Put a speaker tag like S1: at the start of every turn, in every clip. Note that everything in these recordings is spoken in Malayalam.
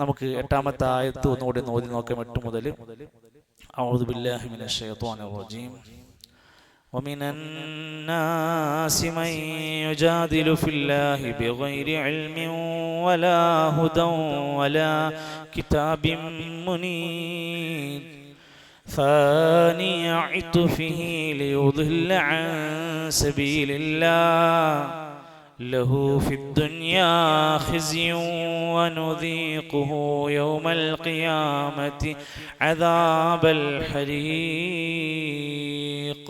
S1: നമുക്ക് 8-ാമത്തെ ആയത്ത് ഒന്നുകൂടി ഓതി നോക്കാം. 8 മുതൽ. അഊദു ബില്ലാഹി മിനശ് ശൈത്വാനിർ റജീം. ومن الناس من يجادل في الله بغير علم ولا هدى ولا كتاب منير ثاني عطفه ليضل عن سبيل الله له في الدنيا خزي ونذيقه يوم القيامة عذاب الحريق.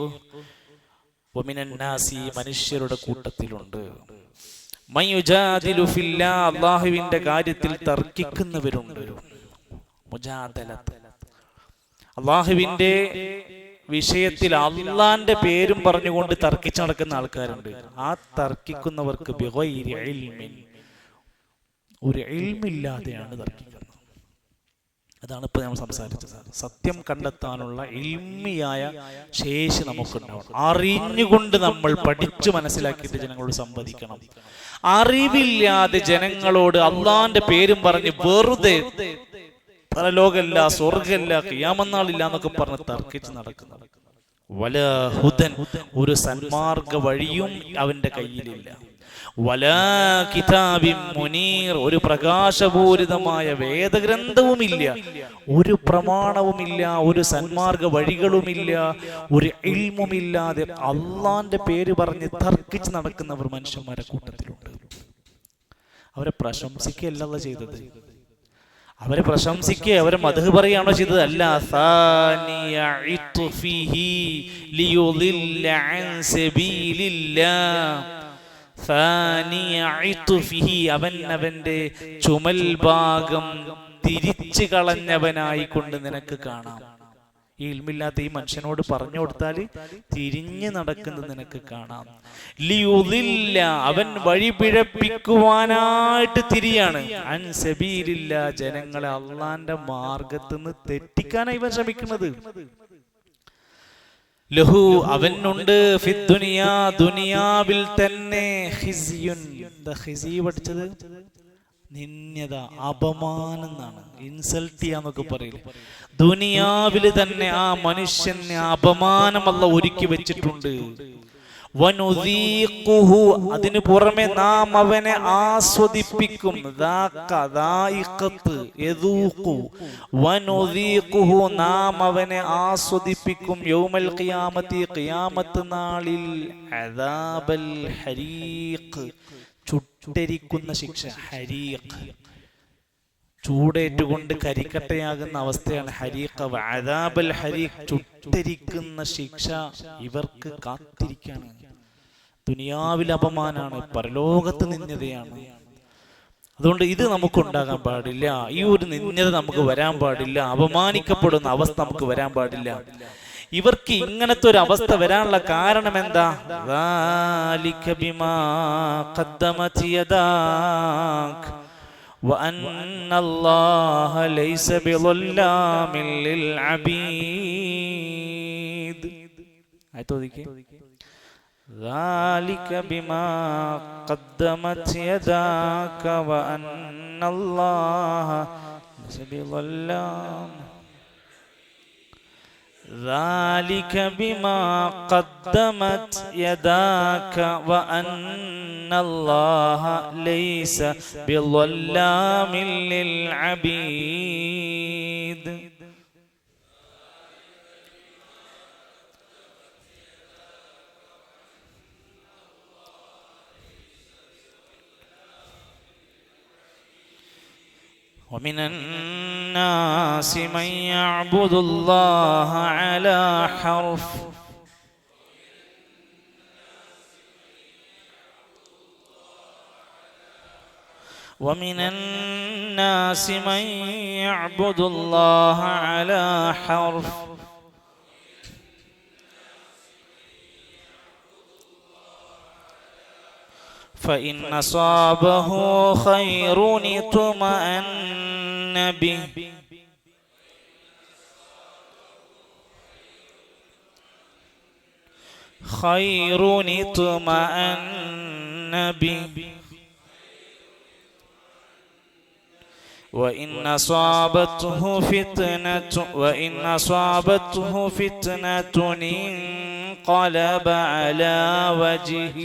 S1: ومن الناس മനുഷ്യരുടെ കൂട്ടത്തിലുണ്ട് മൻ യുജാദിലു ഫില്ലാ, അല്ലാഹുവിന്റെ കാര്യത്തിൽ തർക്കിക്കുന്നവരുണ്ട്. മുജാദലത്ത്, അല്ലാഹുവിന്റെ വിഷയത്തിൽ അള്ളാന്റെ പേരും പറഞ്ഞുകൊണ്ട് തർക്കിച്ചു നടക്കുന്ന ആൾക്കാരുണ്ട്. ആ തർക്കിക്കുന്നവർക്ക് ബിഗൈരി ഇൽമിൻ, ഒരു ഇൽമില്ലാതെയാണ് തർക്കിക്കുന്നത്. അതാണ് ഇപ്പൊ നമ്മൾ സംസാരിച്ചത്. സത്യം കണ്ടെത്താനുള്ള ഇൽമിയായ ശേഷി നമുക്കുണ്ടാവണം. അറിഞ്ഞുകൊണ്ട് നമ്മൾ പഠിച്ചു മനസ്സിലാക്കിയിട്ട് ജനങ്ങളോട് സംവദിക്കണം. അറിവില്ലാതെ ജനങ്ങളോട് അള്ളാന്റെ പേരും പറഞ്ഞ് വെറുതെ പരലോകമില്ല, സ്വർഗമില്ല, ഖിയാമത്ത് എന്നൊക്കെ പറഞ്ഞ് തർക്കിച്ച് നടക്കുന്നത്. വലാ ഹുദൻ, ഒരു സന്മാർഗ വഴിയും അവന്റെ കയ്യിലില്ല. വലാ കിതാബിൻ മുനീർ, ഒരു പ്രകാശപൂരിതമായ വേദഗ്രന്ഥവുമില്ല, ഒരു പ്രമാണവുമില്ല, ഒരു സന്മാർഗ വഴികളുമില്ല, ഒരു ഇൽമുമില്ലാതെ അള്ളാന്റെ പേര് പറഞ്ഞ് തർക്കിച്ച് നടക്കുന്നവർ മനുഷ്യന്മാരുടെ കൂട്ടത്തിലുണ്ട്. അവരെ പ്രശംസിക്കുകയല്ല ചെയ്തത്, അവരെ പ്രശംസിക്കുക, അവരെ മദ്ഹ് പറയുകയാണോ ചെയ്തത്? അല്ല. അവൻ അവന്റെ ചുമൽ ഭാഗം തിരിച്ചു കളഞ്ഞവനായിക്കൊണ്ട് നിനക്ക് കാണാം. ഈ ഇൽമില്ലാത്ത ഈ മനുഷ്യനോട് പറഞ്ഞു കൊടുത്താൽ തിരിഞ്ഞു നടക്കുന്നത് നിനക്ക് കാണാം. ലിയുദില്ല, അവൻ വഴി പിഴപ്പിക്കുവാനായിട്ട് തിരിയാണ്. അൻ സബീലില്ല, ജനങ്ങളെ അള്ളാന്റെ മാർഗത്തിൽ നിന്ന് തെറ്റിക്കാനാണ് ഇവൻ ശ്രമിക്കുന്നത്. ലഹു, അവനുണ്ട് ഫിദ്ദുനിയാ, ദുനിയാവിൽ തന്നെ ഖിസ്യുൻ. എന്താ ഖിസി പഠിച്ചത്? നിന്യത, അപമാനം എന്നാണ്. ഇൻസൾട്ട് ചെയ്യാന്നൊക്കെ പറയില്ലേ. ദുനിയാവിൽ തന്നെ ആ മനുഷ്യന് അപമാനം അല്ലാഹു ഒരുക്കി വെച്ചിട്ടുണ്ട്. വനുദീഖുഹു, അതിനു പുറമെ നാം അവനെ ആസ്വദിപ്പിക്കും. വനുദീഖുഹു, നാം അവനെ ആസ്വദിപ്പിക്കും. യൗമൽ ഖിയാമത്തി, ഖിയാമത്ത് നാളിൽ അദാബൽ ഹരീഖ്, ചുട്ടരിക്കുന്ന ശിക്ഷ. ഹരീഖ്, ചൂടേറ്റുകൊണ്ട് കരിക്കട്ടയാകുന്ന അവസ്ഥയാണ് ഹരീഖ്. അദാബൽ ഹരീഖ്, ചുട്ടരിക്കുന്ന ശിക്ഷ ഇവർക്ക് കാത്തിരിക്കാണ്. ദുനിയാവിൽ അപമാനാണ്, പരലോകത്ത് നിന്യതയാണ്. അതുകൊണ്ട് ഇത് നമുക്കുണ്ടാകാൻ പാടില്ല. ഈ ഒരു നിന്യത നമുക്ക് വരാൻ പാടില്ല. അപമാനിക്കപ്പെടുന്ന അവസ്ഥ നമുക്ക് വരാൻ പാടില്ല. ഇവർക്ക് ഇങ്ങനത്തെ ഒരു അവസ്ഥ വരാനുള്ള കാരണം എന്താ? ദാലിക ബിമാ ഖദ്ദമത് യദാക് വഅന്നല്ലാഹ ലൈസ ബിളല്ലാമിൻ ലിൽ അബീദ്. ആയതോദിക്കേ. ذلك بما قدمت يداك وأن الله ليس بظلام. ذلك بما قدمت يداك وأن الله ليس بظلام للعبيد. ومن الناس من يعبد الله على حرف ومن الناس من يعبد الله على حرف فإن أصابه خير اطمأن به وإن أصابته فتنة انقلب على وجهه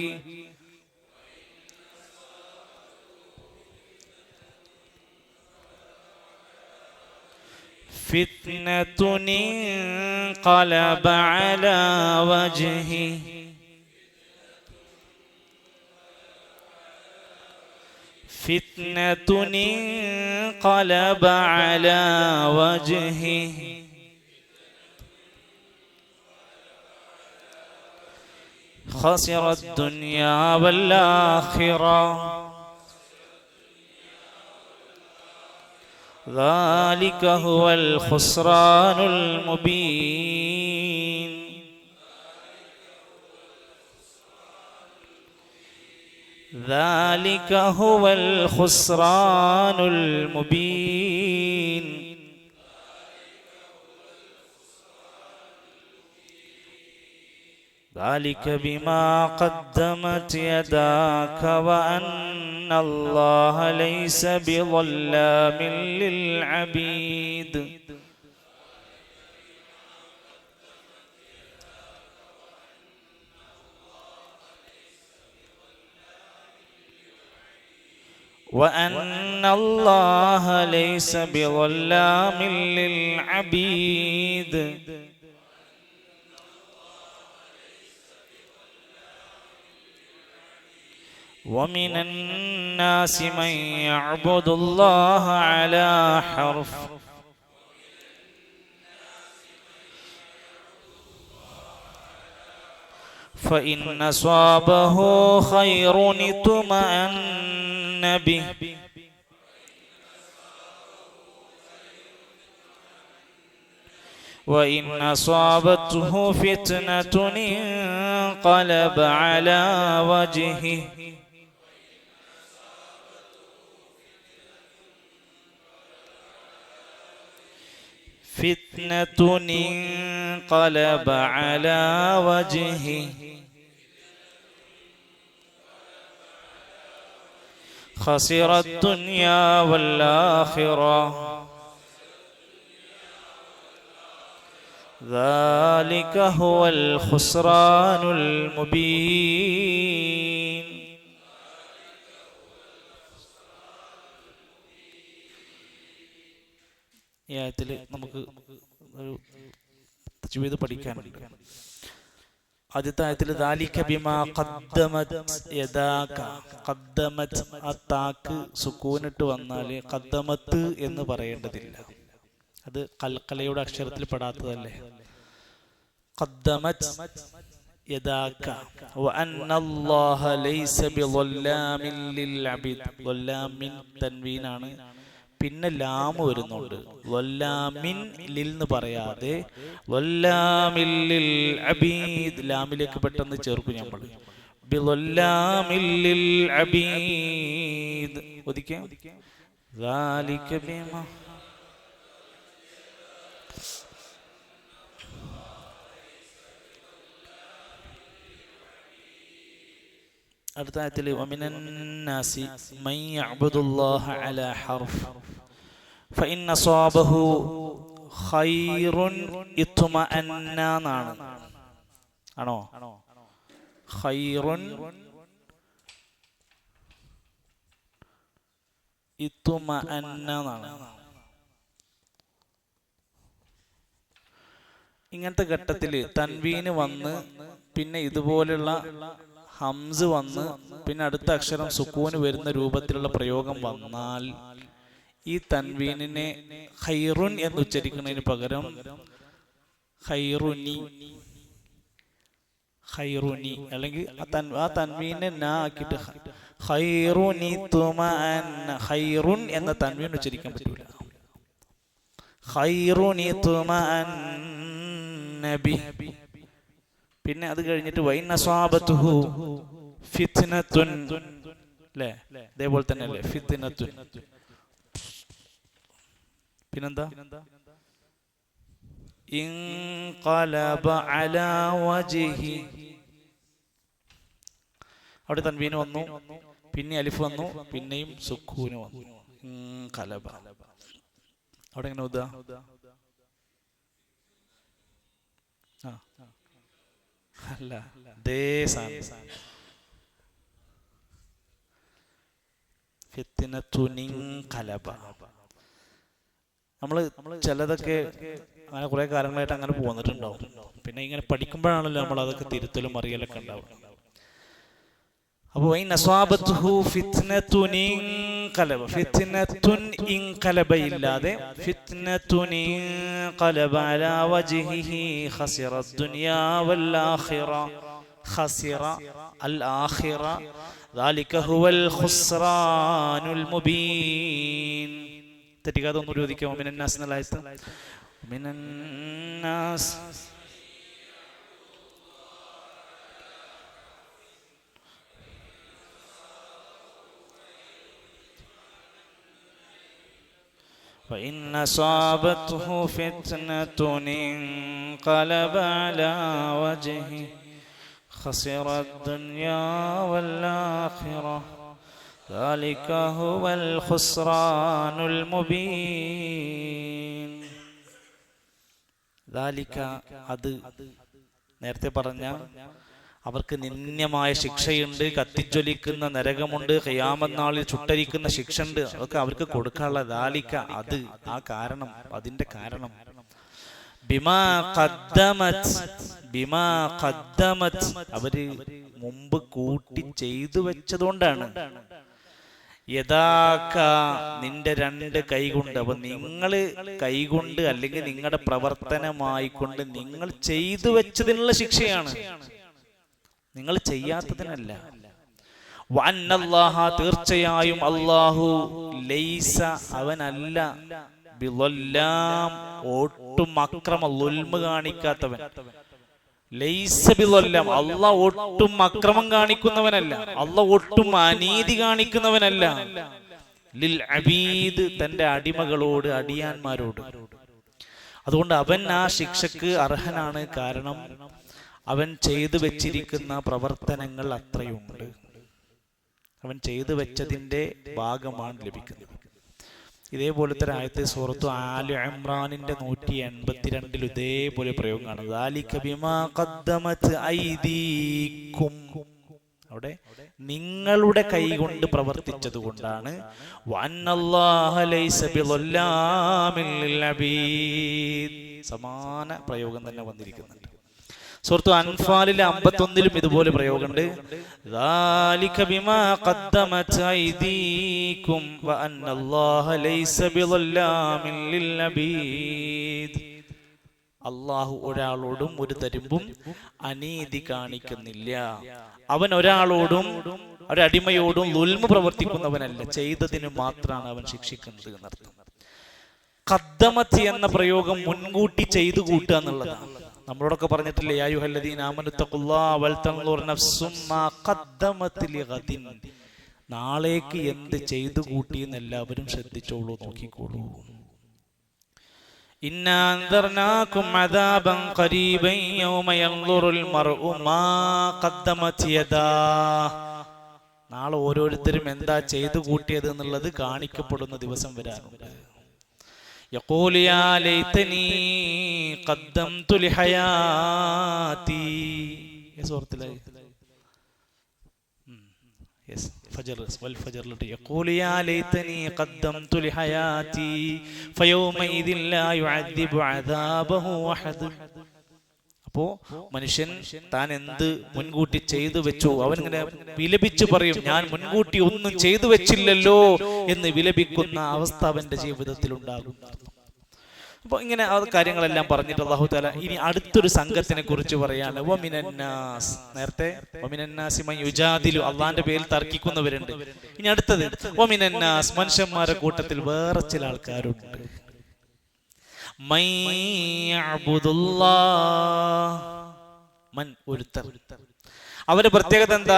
S1: فتنة انقلب على وجهه فتنة انقلب على وجهه خسر الدنيا والآخرة ذلك هو الخسران المبين ذلك هو الخسران المبين ذلك بما قدمت يداك وأن الله ليس بظلام للعبيد وأن الله ليس بظلام للعبيد ومن الناس من يعبد الله على حرف فإن أصابه خير اطمأن به وإن أصابته فتنة انقلب على وجهه فتنة انقلب على وجهه خسر الدنيا والآخرة ذلك هو الخسران المبين. ഈ ആയത്തിൽ നമുക്ക് ഒരു തജ്വീദ് പഠിക്കാനുണ്ട്. ആദ്യത്തെ ആയത്തിൽ ദാലിക ബിമാ ഖദ്ദമത് യദാക, ഖദ്ദമത് ആ താക്ക് സുക്കൂനിട്ട് വന്നാൽ ഖദ്ദമത്ത് എന്ന് പറയേണ്ടതില്ല, അത് കൽക്കലയുടെ അക്ഷരത്തിൽ പെടാത്തതല്ലേ. ഖദ്ദമത് യദാക വഅന്നല്ലാഹ ലൈസ ബിളല്ലാമിൻ ലിൽഅബീദ്. ലല്ലാമിൻ തൻവീനാണ്, പിന്നെ ലാമ് വരുന്നുണ്ട്. വല്ലാമിൻ ലിൽ എന്ന് പറയാതെ വല്ലാമിൻ ലിൽ അബീദ്, ലാമിലേക്ക് പെട്ടെന്ന് ചേർക്കും നമ്മൾ. ബിളല്ലാമിൻ ലിൽ അബീദ് ഒതിക്കാം. ദാലിക ബിമാ അടുത്ത ആയത്തിൽ വമിനന്നാസി മൻ യഅ്ബുദുല്ലാഹ അലാ ഹർഫ് ഫഇൻ അസാബഹു ഖൈറുൻ ഇത്മഅന്ന എന്നാണ്. ആണോ? ഖൈറുൻ ഇത്മഅന്ന എന്നാണ്. ഇങ്ങനത്തെ ഘട്ടത്തിൽ തൻവീന് വന്ന് പിന്നെ ഇതുപോലുള്ള ഹംസ് വന്ന് പിന്നെ അടുത്ത അക്ഷരം സുക്കൂന് വരുന്ന രൂപത്തിലുള്ള പ്രയോഗം വന്നാൽ ഈ തൻവീനിനെ ഖൈറുൻ എന്ന് ഉച്ചരിക്കുന്നതിന് പകരം ഖൈറുനി, ഖൈറുനി അല്ലെങ്കിൽ ആ തൻവീനെ നാ ആക്കിയിട്ട് ഖൈറുനി തുമഅന്ന, ഖൈറുൻ എന്ന തൻവീൻ ഉച്ചരിക്കാൻ പറ്റൂല. ഖൈറുനി തുമഅന്ന ബിഹി. പിന്നെ അത് കഴിഞ്ഞിട്ട് വൈൻ അസ്വാബതുഹു ഫിത്നത്തുൻ, അല്ലേ? അതേപോലെ തന്നെ അല്ലേ ഫിത്നത്തുൻ. പിന്നെന്താ? ഇൻഖലബ അലാ വജ്ഹി. അവിടെ തൻവീന് വന്നു, പിന്നെ അലിഫ് വന്നു, പിന്നെയും സുക്കൂന് വന്നു. കലബ. അവിടെ എങ്ങനെ ഓതാ? അല്ല, കലബ. നമ്മള് ചിലതൊക്കെ അങ്ങനെ കുറെ കാലങ്ങളായിട്ട് അങ്ങനെ പോന്നിട്ടുണ്ടാവും. പിന്നെ ഇങ്ങനെ പഠിക്കുമ്പോഴാണല്ലോ നമ്മൾ അതൊക്കെ തിരുത്തലും അറിയലൊക്കെ ഉണ്ടാവും. അപ്പോൾ ഇല്ലാതെ തെറ്റിക്കാതെ ഒന്ന് ചോദിക്കാം. മിനന്നാസ് എന്നുള്ള ആയത്ത്, മിനന്നാസ് وإن أصابته فتنة انقلب على وجهه خسر الدنيا والآخرة ذلك هو الخسران المبين. ذلك അത് നേരത്തെ പറഞ്ഞ അവർക്ക് നിന്ദ്യമായ ശിക്ഷയുണ്ട്, കത്തിജ്വലിക്കുന്ന നരകമുണ്ട്, ഖിയാമത്ത് നാളിൽ ചുട്ടരിക്കുന്ന ശിക്ഷയുണ്ട്. അതൊക്കെ അവർക്ക് കൊടുക്കാനുള്ള ദാലിക, അത് ആ കാരണം, അതിന്റെ കാരണം ബിമാ ഖദ്ദമത് അവര് മുമ്പ് കൂട്ടി ചെയ്തു വെച്ചതുകൊണ്ടാണ്. യഥാക്ക നിന്റെ രണ്ട് കൈകൊണ്ട്. അപ്പൊ നിങ്ങള് കൈകൊണ്ട് അല്ലെങ്കിൽ നിങ്ങളുടെ പ്രവർത്തനമായിക്കൊണ്ട് നിങ്ങൾ ചെയ്തു വെച്ചതിനുള്ള ശിക്ഷയാണ്, നിങ്ങൾ ചെയ്യാത്തതിനല്ല. വഅന്നല്ലാഹ തീർച്ചയായും അല്ലാഹു ലൈസ അവനല്ല ബിളല്ലാം ഒട്ടും അക്രമ ളുൽമ് കാണിക്കാത്തവൻ. ലൈസ ബിളല്ലാം അല്ലാഹ് ഒട്ടും അക്രമം കാണിക്കുന്നവനല്ല, അല്ലാഹ് ഒട്ടും അനീതി കാണിക്കുന്നവനല്ല. ലിൽ അബീദ് തന്റെ അടിമകളോട്, അടിയാന്മാരോട്. അതുകൊണ്ട് അവൻ ആ ശിക്ഷക്ക് അർഹനാണ്. കാരണം അവൻ ചെയ്തു വെച്ചിരിക്കുന്ന പ്രവർത്തനങ്ങൾ അത്രയുണ്ട്, അവൻ ചെയ്തു വെച്ചതിന്റെ ഭാഗമാണ് ലഭിക്കുന്നത്. ഇതേപോലത്തെ ഒരു ആയത്ത് സൂറത്തു ആലി ഇംറാനിന്റെ 182 ഇതേപോലെ പ്രയോഗം കാണും. ദാലിക ബിമാ ഖദ്ദമത് ഐദീകും. അവിടെ നിങ്ങളുടെ കൈ കൊണ്ട് പ്രവർത്തിച്ചത് കൊണ്ടാണ്. വഅന്നല്ലാഹ ലൈസ ബിളല്ലാമിൽ ലിൽ അബീദ്. സമാന പ്രയോഗം തന്നെ വന്നിരിക്കുന്നുണ്ട്. സൂറത്തു അൻഫാലിലെ 51 ഇതുപോലെ പ്രയോഗമുണ്ട്. ദാലിക ബിമാ ഖദ്ദമത് ഐദീകും വഅന്നല്ലാഹ ലൈസ ബിളല്ലാമിൽ ലിൽ അബീദ്. അല്ലാഹു ഒരാളോടും ഒരു തരുമ്പും അനീതി കാണിക്കുന്നില്ല. അവൻ ഒരാളോടും ഒരടിമയോടും ളുൽമ് പ്രവർത്തിക്കുന്നവനല്ല, ചെയ്തതിന് മാത്രമാണ് അവൻ ശിക്ഷിക്കുന്നത് എന്നർത്ഥം. ഖദ്ദമത് എന്ന പ്രയോഗം മുൻകൂട്ടി ചെയ്തു കൂട്ടുക എന്നുള്ളതാണ്. നമ്മളോടൊക്കെ പറഞ്ഞിട്ടില്ലേ, യാ അയ്യുഹല്ലദീന ആമനു തഖുല്ലാഹ വൽ തൻദുർ നഫ്സും മാ ഖദ്ദമത് ലിഗദിൻ. നാളേക്ക് എന്ത് ചെയ്തു കൂട്ടി എന്ന് എല്ലാവരും ശ്രദ്ധിച്ചോളൂ, നോക്കിക്കോളൂ. ഇന്നാ അൻദർനാകും അദാബൻ ഖരീബൻ യൗമ യൻദുറുൽ മർഉ മാ ഖദ്ദമത് യദാ. നാളെ ഓരോരുത്തരും എന്താ ചെയ്തു കൂട്ടിയത് എന്നുള്ളത് കാണിക്കപ്പെടുന്ന ദിവസം വരാനുണ്ട്. يقول يا ليتني قدمت لحياتي. سورة فجر والفجر يقول يا ليتني قدمت لحياتي فيومئذ لا يعذب عذابه أحد. അപ്പോ മനുഷ്യൻ താൻ എന്ത് മുൻകൂട്ടി ചെയ്തു വെച്ചു അവൻ ഇങ്ങനെ വിലപിച്ചു പറയും, ഞാൻ മുൻകൂട്ടി ഒന്നും ചെയ്തു വെച്ചില്ലല്ലോ എന്ന് വിലപിക്കുന്ന അവസ്ഥ അവന്റെ ജീവിതത്തിൽ ഉണ്ടാകും. അപ്പൊ ഇങ്ങനെ ആ കാര്യങ്ങളെല്ലാം പറഞ്ഞിട്ട് അല്ലാഹു തആല ഇനി അടുത്തൊരു സംഘത്തിനെ കുറിച്ച് പറയാണ്. വമിനന്നാസ്, നേരത്തെ വമിനന്നാസി മൻ യുജാദിലു, അള്ളാന്റെ പേരിൽ തർക്കിക്കുന്നവരുണ്ട്. ഇനി അടുത്തത് വമിനന്നാസ്, മനുഷ്യന്മാരുടെ കൂട്ടത്തിൽ വേറെ ചില ആൾക്കാരുണ്ട്. അവരുടെ പ്രത്യേകത എന്താ?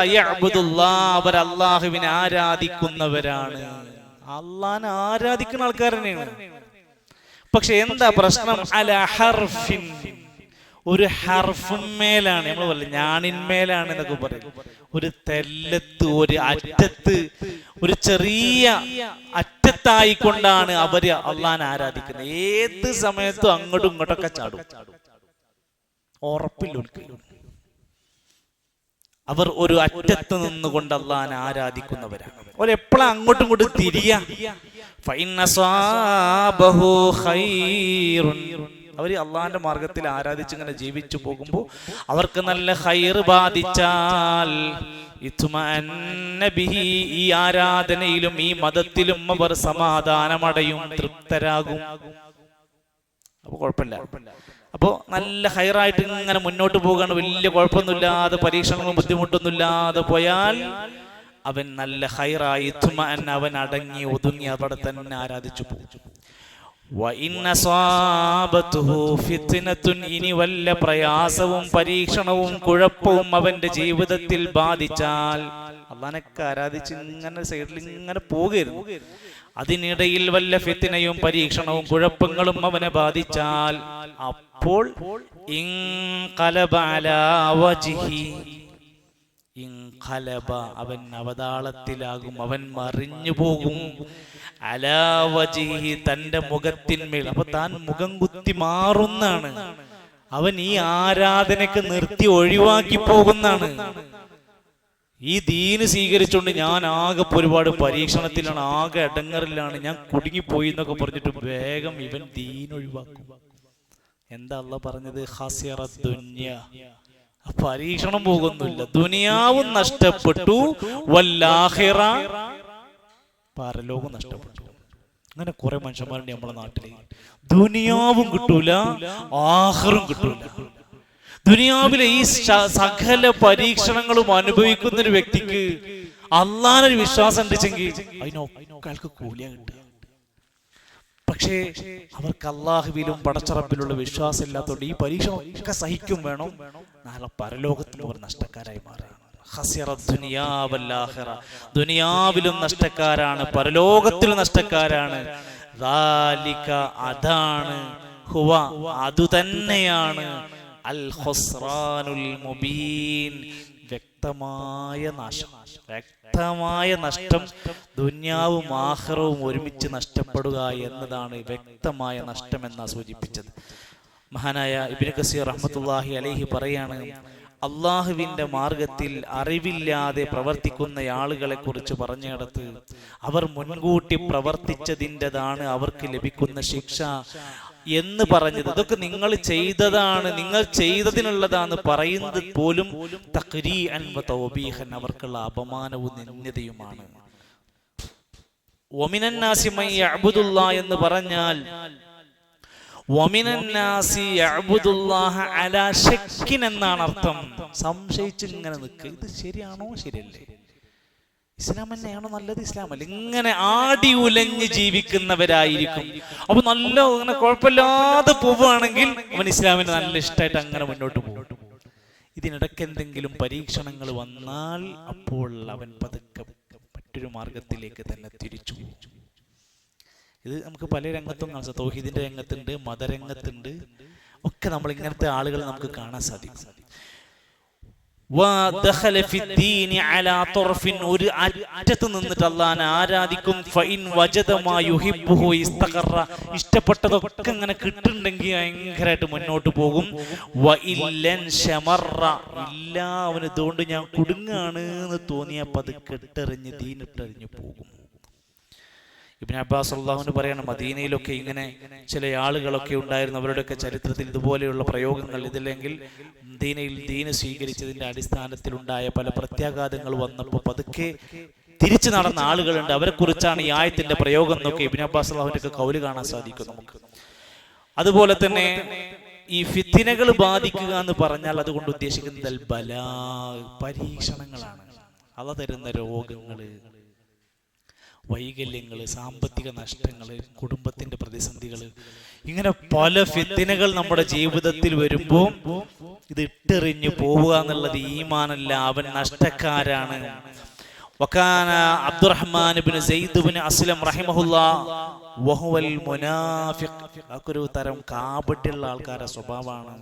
S1: അവർ അല്ലാഹുവിനെ ആരാധിക്കുന്നവരാണ്. അള്ളാഹിനെ ആരാധിക്കുന്ന ആൾക്കാർ തന്നെയാണ്. പക്ഷെ എന്താ പ്രശ്നം? അല ഹർഫിൻ, ഒരു ഹർഫിന്മേലാണ്. നമ്മൾ പറയും ഞാണിന്മേലാണ് എന്നൊക്കെ പറയും. ഒരു തെല്ലത്ത്, ഒരു അറ്റത്ത്, ഒരു ചെറിയ അറ്റത്ത് അറ്റത്തായിക്കൊണ്ടാണ് അവര് അള്ളാഹനെ ആരാധിക്കുന്നത്. ഏത് സമയത്തും അങ്ങോട്ടും ഇങ്ങോട്ടൊക്കെ ചാടും, ഉറപ്പില്ല. അവർ ഒരു അറ്റത്ത് നിന്നുകൊണ്ട് അള്ളാഹനെ ആരാധിക്കുന്നവരാണ്. അവർ എപ്പോഴും അങ്ങോട്ടും ഇങ്ങോട്ടും തിരിയ. അവർ അള്ളാഹിന്റെ മാർഗത്തിൽ ആരാധിച്ച് ഇങ്ങനെ ജീവിച്ചു പോകുമ്പോൾ അവർക്ക് നല്ല ഖൈറ് ബാധിച്ചാൽ ഈ ആരാധനയിലും ഈ മതത്തിലും അവർ സമാധാനമടയും, തൃപ്തരാകും. അപ്പൊ കുഴപ്പമില്ല. അപ്പോൾ നല്ല ഹൈറായിട്ട് ഇങ്ങനെ മുന്നോട്ട് പോകാണ്, വലിയ കുഴപ്പമൊന്നുമില്ലാതെ പരീക്ഷണങ്ങളും ബുദ്ധിമുട്ടൊന്നുമില്ലാതെ പോയാൽ അവൻ നല്ല ഹൈറായി അവൻ അടങ്ങി ഒതുങ്ങി അവിടെ തന്നെ ആരാധിച്ചു പോകും. ഇനി വല്ല പ്രയാസവും പരീക്ഷണവും കുഴപ്പവും അവന്റെ ജീവിതത്തിൽ ബാധിച്ചാൽ, അള്ളാഹനൊക്കെ ആരാധിച്ച് ഇങ്ങനെ സൈഡിൽ ഇങ്ങനെ പോകരുത്, അതിനിടയിൽ വല്ല ഫിത്നയും പരീക്ഷണവും കുഴപ്പങ്ങളും അവനെ ബാധിച്ചാൽ അപ്പോൾ അവൻ അവതാളത്തിലാകും, അവൻ മറിഞ്ഞു പോകും. അലാ വജിഹി, തന്റെ മുഖത്തിന്മേൽ. അപ്പൊ താൻ മുഖം കുത്തി മാറുന്നാണ്, അവൻ ഈ ആരാധനക്ക് നിർത്തി ഒഴിവാക്കി പോകുന്നാണ്. ഈ ദീന് സ്വീകരിച്ചുകൊണ്ട് ഞാൻ ആകെ ഒരുപാട് പരീക്ഷണത്തിലാണ്, ആകെ ഇടങ്ങറിലാണ്, ഞാൻ കുടുങ്ങിപ്പോയി എന്നൊക്കെ പറഞ്ഞിട്ട് വേഗം ഇവൻ ദീൻ ഒഴിവാക്കും. എന്താ അല്ലാഹ് പറഞ്ഞത്? ഖസിറ ദുനിയ, പരീക്ഷണം പോകുന്നില്ല, ദുനിയാവും നഷ്ടപ്പെട്ടു, വല്ലാഖിറ, പരലോകം നഷ്ടപ്പെട്ടു. അങ്ങനെ കുറെ മനുഷ്യന്മാരുണ്ട് നമ്മുടെ നാട്ടില്. ദുനിയാവും കിട്ടൂല, ആഖിറും കിട്ടൂല. ദുനിയാവിലെ ഈ സകല പരീക്ഷണങ്ങളും അനുഭവിക്കുന്ന ഒരു വ്യക്തിക്ക് അള്ളാഹുവിൽ വിശ്വാസം ഉണ്ടെങ്കിൽ അതിനൊക്കെ ആൾക്ക് കൂലിയാ കിട്ടുക. പക്ഷേ അവർക്ക് അള്ളാഹുവിലും പടച്ചറബിലുള്ള വിശ്വാസം ഇല്ലാത്തതുകൊണ്ട് ഈ പരീക്ഷണം ഒക്കെ സഹിക്കും വേണം, നാളെ പരലോകത്തും അവർ നഷ്ടക്കാരായി മാറുകയാണ്. ദുനിയാവിലും നഷ്ടക്കാരാണ്, പരലോകത്തിലും നഷ്ടക്കാരാണ്. അതാണ് ഹുവ, അതു തന്നെയാണ് അൽ ഖുസ്റാനുൽ മുബീൻ, വ്യക്തമായ നാശം, വ്യക്തമായ നഷ്ടം. ദുനിയാവും ആഖിറവും ഒരുമിച്ച് നഷ്ടപ്പെടുക എന്നതാണ് വ്യക്തമായ നഷ്ടം എന്നാ സൂചിപ്പിച്ചത്. മഹാനായ ഇബ്നു കസീർ റഹ്മത്തുള്ളാഹി അലൈഹി പറയാണ്, അള്ളാഹുവിന്റെ മാർഗത്തിൽ അറിവില്ലാതെ പ്രവർത്തിക്കുന്ന ആളുകളെ കുറിച്ച് പറഞ്ഞിടത്ത് അവർ മുൻകൂട്ടി പ്രവർത്തിച്ചതിൻ്റെതാണ് അവർക്ക് ലഭിക്കുന്ന ശിക്ഷ എന്ന് പറഞ്ഞത്. ഇതൊക്കെ നിങ്ങൾ ചെയ്തതാണ്, നിങ്ങൾ ചെയ്തതിനുള്ളതാണ് പറയുന്നത് പോലും തഖ്രീഅൻ വ തൗബീഹൻ, അവർക്കുള്ള അപമാനവും നിന്ദ്യതയുമാണ്. വമിനൻ നാസി മൻ യഅ്ബുദുല്ലാഹ എന്ന് പറഞ്ഞാൽ വമിനൻ നാസി യഅ്ബുദുല്ലാഹ അലാ ശക്കിൻ എന്നാണ് അർത്ഥം. സംശയിച്ച് ഇങ്ങനെ നിൽക്കുക, ഇത് ശരിയാണോ ശരിയല്ലേ, ഇസ്ലാം തന്നെയാണോ നല്ലത്, ഇസ്ലാം അല്ല, ഇങ്ങനെ ആടി ഉലഞ്ഞ് ജീവിക്കുന്നവരായിരിക്കും. അപ്പൊ നല്ല അങ്ങനെ കുഴപ്പമില്ലാതെ പോവുകയാണെങ്കിൽ അവൻ ഇസ്ലാമിന് നല്ല ഇഷ്ടമായിട്ട് അങ്ങനെ മുന്നോട്ട് പോകും. ഇതിനിടയ്ക്ക് എന്തെങ്കിലും പരീക്ഷണങ്ങൾ വന്നാൽ അപ്പോൾ അവൻ പതുക്കെ മറ്റൊരു മാർഗത്തിലേക്ക് തന്നെ തിരിച്ചു. ഇത് നമുക്ക് പല രംഗത്തും കാണാം. തൗഹീദിന്റെ രംഗത്തുണ്ട്, മതരംഗത്തുണ്ട്, ഒക്കെ നമ്മൾ ഇങ്ങനത്തെ ആളുകൾ നമുക്ക് കാണാൻ സാധിക്കും. ഒരു അറ്റത്ത് നിന്നിട്ട് അള്ളാഹനെ ആരാധിക്കും. ഇഷ്ടപ്പെട്ടതൊക്കെ ഇങ്ങനെ കിട്ടുന്നുണ്ടെങ്കിൽ ഭയങ്കരമായിട്ട് മുന്നോട്ട് പോകും. ഇല്ല, അവന് ഇതുകൊണ്ട് ഞാൻ കുടുങ്ങാണ് എന്ന് തോന്നിയ പതുക്കെ ഇട്ടെറിഞ്ഞ് ദീനിട്ടെറിഞ്ഞ് പോകും. ഇബ്നു അബ്ബാസ് റളിയല്ലാഹു പറയാണ്, മദീനയിലൊക്കെ ഇങ്ങനെ ചില ആളുകളൊക്കെ ഉണ്ടായിരുന്നു, അവരുടെയൊക്കെ ചരിത്രത്തിൽ ഇതുപോലെയുള്ള പ്രയോഗങ്ങൾ, ഇതില്ലെങ്കിൽ മദീനയിൽ ദീന് സ്വീകരിച്ചതിന്റെ അടിസ്ഥാനത്തിലുണ്ടായ പല പ്രത്യാഘാതങ്ങൾ വന്നപ്പോൾ പതുക്കെ തിരിച്ചു നടന്ന ആളുകളുണ്ട്. അവരെ കുറിച്ചാണ് ഈ ആയത്തിന്റെ പ്രയോഗം എന്നൊക്കെ ഇബ്നു അബ്ബാസ് റളിയല്ലാഹുവിന്റെ കൗല് കാണാൻ സാധിക്കും നമുക്ക്. അതുപോലെ തന്നെ ഈ ഫിത്നകൾ ബാധിക്കുക എന്ന് പറഞ്ഞാൽ അതുകൊണ്ട് ഉദ്ദേശിക്കുന്നത് ബലാ, പരീക്ഷണങ്ങളാണ്. അള്ളാഹ് തരുന്ന രോഗങ്ങള്, വൈകല്യങ്ങള്, സാമ്പത്തിക നഷ്ടങ്ങള്, കുടുംബത്തിന്റെ പ്രതിസന്ധികള്, ഇങ്ങനെ പല ഫിത്നകൾ നമ്മുടെ ജീവിതത്തിൽ വരുമ്പോൾ ഇത് ഇട്ടെറിഞ്ഞു പോവുക എന്നുള്ളത് ഈമാനല്ല, അവൻ നഷ്ടക്കാരാണ്. വകാന അബ്ദുറഹ്മാൻ ഇബ്നു സയ്യിദ് ഇബ്നു അസ്ലം റഹിമഹുല്ലാഹ് വഹുവൽ മുനാഫിഖ്, ഒരു തരം കാപട്യമുള്ള ആൾക്കാരുടെ സ്വഭാവമാണ്.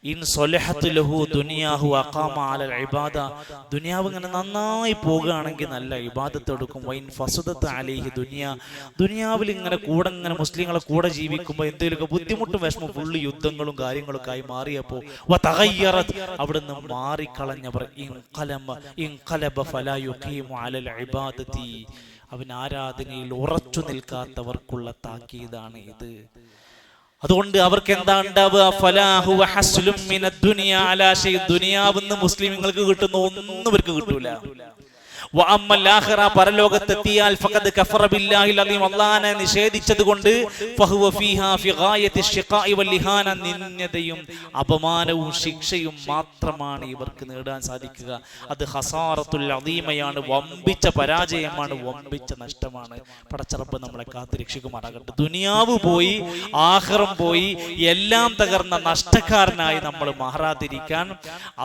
S1: ഇൻ സ്വലഹത് ലഹു ദുനിയാഹു അഖാമ അലൽ ഇബാദ, ദുനിയാവ് ഇങ്ങനെ നന്നായി പോകുകയാണെങ്കിൽ നല്ല ഇബാദത്ത് എടുക്കും. വൈൻ ഫസദത്ത് അലൈഹി ദുനിയ, ദുനിയാവിൽ ഇങ്ങനെ മുസ്ലിങ്ങളെ കൂടെ ജീവിക്കുമ്പോൾ എന്തെങ്കിലുമൊക്കെ ബുദ്ധിമുട്ടും വിഷമം ഫുള്ള് യുദ്ധങ്ങളും കാര്യങ്ങളൊക്കെ ആയി മാറിയപ്പോൾ വതഗയ്യറത്, അവിടുന്ന് മാറിക്കളഞ്ഞവർ ഇൻഖലബ ഫലാ യുഖീമു അലൽ ഇബാദതി, അവൻ ആരാധനയിൽ ഉറച്ചു നിൽക്കാത്തവർക്കുള്ള താക്കീതാണ് ഇത്. അതുകൊണ്ട് അവർക്ക് എന്താ ഉണ്ടാവുക? ഫലാഹു വഹസ്ലും മിനദ് ദുനിയ അലാ ശൈ, ദുനിയാവിന്ന് മുസ്ലിങ്ങൾക്ക് കിട്ടുന്ന ഒന്നും ഇവർക്ക് കിട്ടൂല. വഅമ്മൽ ആഖിറ, പരലോകത്തെത്തിയാൽ ഫഖദ് കഫറ ബില്ലാഹിൽ അലീം, അല്ലാഹനെ നിഷേധിച്ചതുകൊണ്ട് ഫഹുവ ഫീഹാ ഫി ഗായത്തി ശിഖാഇ വൽ ഇഹാന, നിന്ദയും അപമാനവും ശിക്ഷയും മാത്രമാണ് ഇവർക്ക് നേടാൻ സാധിക്കുക. അത് ഖസാറത്തുൽ അദീമയാണ്, വമ്പിച്ച പരാജയമാണ്, വമ്പിച്ച നഷ്ടമാണ്. പടച്ചറപ്പ് നമ്മളെ കാത്ത് രക്ഷിക്കുമാറാകട്ടെ. ദുനിയാവ് പോയി ആഖിറം പോയി എല്ലാം തകർന്ന നഷ്ടക്കാരനായി നമ്മൾ മാറാതിരിക്കാൻ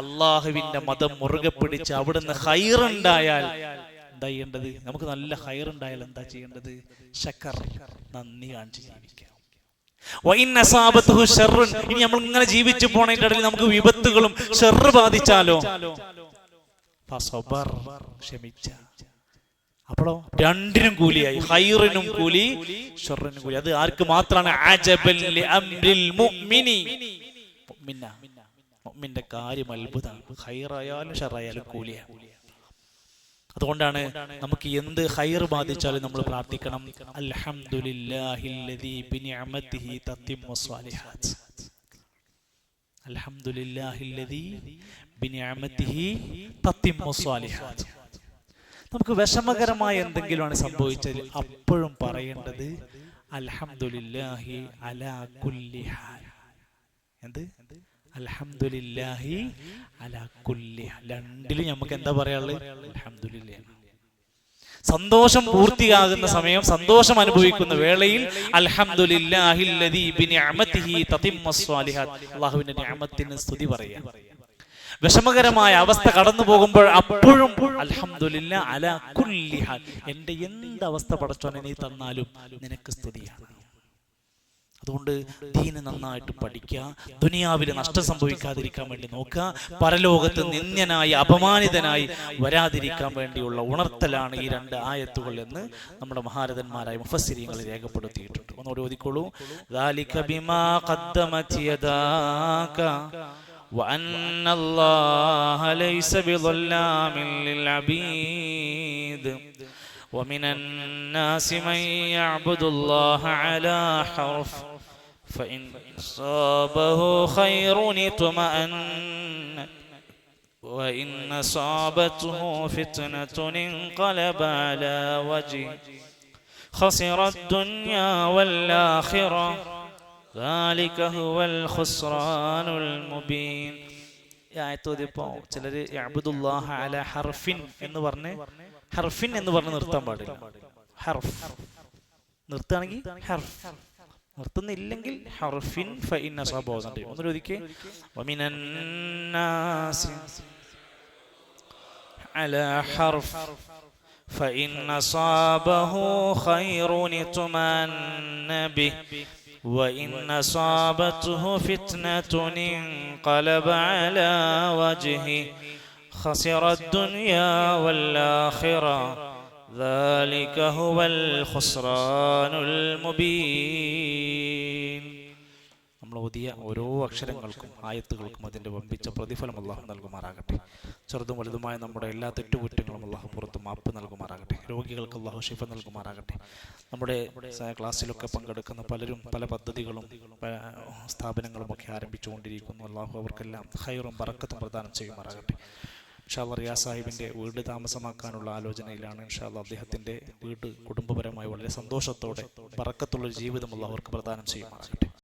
S1: അള്ളാഹുവിന്റെ മതം മുറുകെ പിടിച്ച് അവിടുന്ന് ഖൈറുണ്ടായാൽ എന്താ ചെയ്യേണ്ടത്? നമുക്ക് നല്ല ഖൈർ ഉണ്ടായാൽ എന്താ ചെയ്യേണ്ടത്? ശക്കർ, നന്ദി കാണിച്ച് ജീവിക്കാം. ഇനി നമ്മൾ ഇങ്ങനെ ജീവിച്ചു പോണതിന്റെ ഇടയിൽ നമുക്ക് വിപത്തുകളും ഷർറ് ബാധിച്ചാലോ? ക്ഷമിച്ച, അപ്പോഴോ രണ്ടിനും കൂലിയായി, ഖൈറിനും കൂലി ഷർറിനും കൂലി. അത് ആർക്ക് മാത്രമാണ്? അജബൻ ലിഅംരിൽ മുഅ്മിനി, മുഅ്മിന്റെ കാര്യം അത്ഭുതമാണ്. ഖൈറായാലും ഷർറായാലും കൂലിയാണ്. അതുകൊണ്ടാണ് നമുക്ക് എന്ത് ഖൈർ ബാധിച്ചാലും നമ്മൾ പ്രാർത്ഥിക്കണം, അൽഹംദുലില്ലാഹില്ലദീ ബിനിഅമതിഹി തത്തിമ്മുസ് സ്വാലിഹാത്ത്, അൽഹംദുലില്ലാഹില്ലദീ ബിനിഅമതിഹി തത്തിമ്മുസ് സ്വാലിഹാത്ത്. നമുക്ക് വിഷമകരമായ എന്തെങ്കിലുമാണ് സംഭവിച്ചത്, അപ്പോഴും പറയേണ്ടത് അൽഹംദുലില്ലാഹി അലാ കുല്ലി ഹാൽ. എന്ത്? അൽഹംദുലില്ലാഹി അലാ കുല്ലി ഹാൽ. രണ്ടിലും നമുക്ക് എന്താ പറയാനുള്ളത്? അൽഹംദുലില്ലാഹ്. സന്തോഷം പൂർത്തിയാകുന്ന സമയം, സന്തോഷം അനുഭവിക്കുന്ന വേളയിൽ അൽഹംദുലില്ലാഹില്ലദീ ബിനിഅമതിഹി തത്തിമ്മുസ് സ്വാലിഹാത്ത്, അല്ലാഹുവിന്റെ നിഅമത്തിന് സ്തുതി പറയാം. വിഷമകരമായ അവസ്ഥ കടന്നു പോകുമ്പോൾ അപ്പോഴും അൽഹംദുലില്ലാഹ് അലാ കുല്ലി ഹാൽ, എന്റെ എന്ത് അവസ്ഥ പടച്ചോനെ നീ തന്നാലും നിനക്ക് സ്തുതിയാണ്. അതുകൊണ്ട് ദീന് നന്നായിട്ട് പഠിക്കുക, ദുനിയാവിൽ നഷ്ടം സംഭവിക്കാതിരിക്കാൻ വേണ്ടി നോക്കുക, പരലോകത്ത് നിന്ദ്യനായി അപമാനിതനായി വരാതിരിക്കാൻ വേണ്ടിയുള്ള ഉണർത്തലാണ് ഈ രണ്ട് ആയത്തുകൾ എന്ന് നമ്മുടെ മഹാരഥന്മാരായ മുഫസ്സിരീങ്ങൾ രേഖപ്പെടുത്തിയിട്ടുണ്ട്. ഒന്നുകൂടി ഓതിക്കോളൂ. ദാലിക ബിമാ ഖദ്ദമത് യദാക وأن الله ليس بظلام للعبيد ومن الناس من يعبد الله على حرف فإن أصابه خير اطمأن وإن أصابته فتنة انقلب على وجهه خسر الدنيا والآخرة ذلك هو الخسران المبين. ഈ ആയത്തോതിപ്പോ ചിലര് യഅ്ബുദുല്ലാഹ അലാ ഹർഫിൻ എന്ന് പറഞ്ഞ് നിർത്താൻ പാടില്ല. ഹർഫ് നിർത്താണെങ്കിൽ ഹർഫ്, നിർത്തുന്നില്ലെങ്കിൽ ഹർഫിൻ ഫഇന്ന സബോദണ്ട്. ഒന്നുകൂടി ഒതുക്കി. വമിനൻ നാസി അലാ ഹർഫ് ഫഇന്ന സാബഹു ഖൈറുൻ തുമന്ന ബിഹി وإن أصابته فتنة انقلب على وجهه خسر الدنيا والآخرة ذلك هو الخسران المبين. നമ്മൾ ഓതിയ ഓരോ അക്ഷരങ്ങൾക്കും ആയത്തുകൾക്കും അതിൻ്റെ വമ്പിച്ച പ്രതിഫലം അല്ലാഹു നൽകുമാറാകട്ടെ. ചെറുതും വലുതുമായ നമ്മുടെ എല്ലാ തെറ്റുകുറ്റങ്ങളും അല്ലാഹു പുറത്ത് മാപ്പ് നൽകുമാറാകട്ടെ. രോഗികൾക്ക് അല്ലാഹു ശിഫ നൽകുമാറാകട്ടെ. നമ്മുടെ ക്ലാസ്സിലൊക്കെ പങ്കെടുക്കുന്ന പലരും പല പദ്ധതികളും സ്ഥാപനങ്ങളും ഒക്കെ ആരംഭിച്ചുകൊണ്ടിരിക്കുന്നു. അല്ലാഹു അവർക്കെല്ലാം ഖൈറും ബറക്കത്തും പ്രദാനം ചെയ്യുമാറാകട്ടെ. ഇൻഷാ അല്ലാഹ് റിയാസ് സാഹിബിൻ്റെ വീട് താമസമാക്കാനുള്ള ആലോചനയിലാണ്. ഇൻഷാ അല്ലാഹ് അദ്ദേഹത്തിൻ്റെ വീട് കുടുംബപരമായി വളരെ സന്തോഷത്തോടെ ബറക്കത്തുള്ള ജീവിതം അല്ലാഹു അവർക്ക് പ്രദാനം ചെയ്യുമാറാകട്ടെ.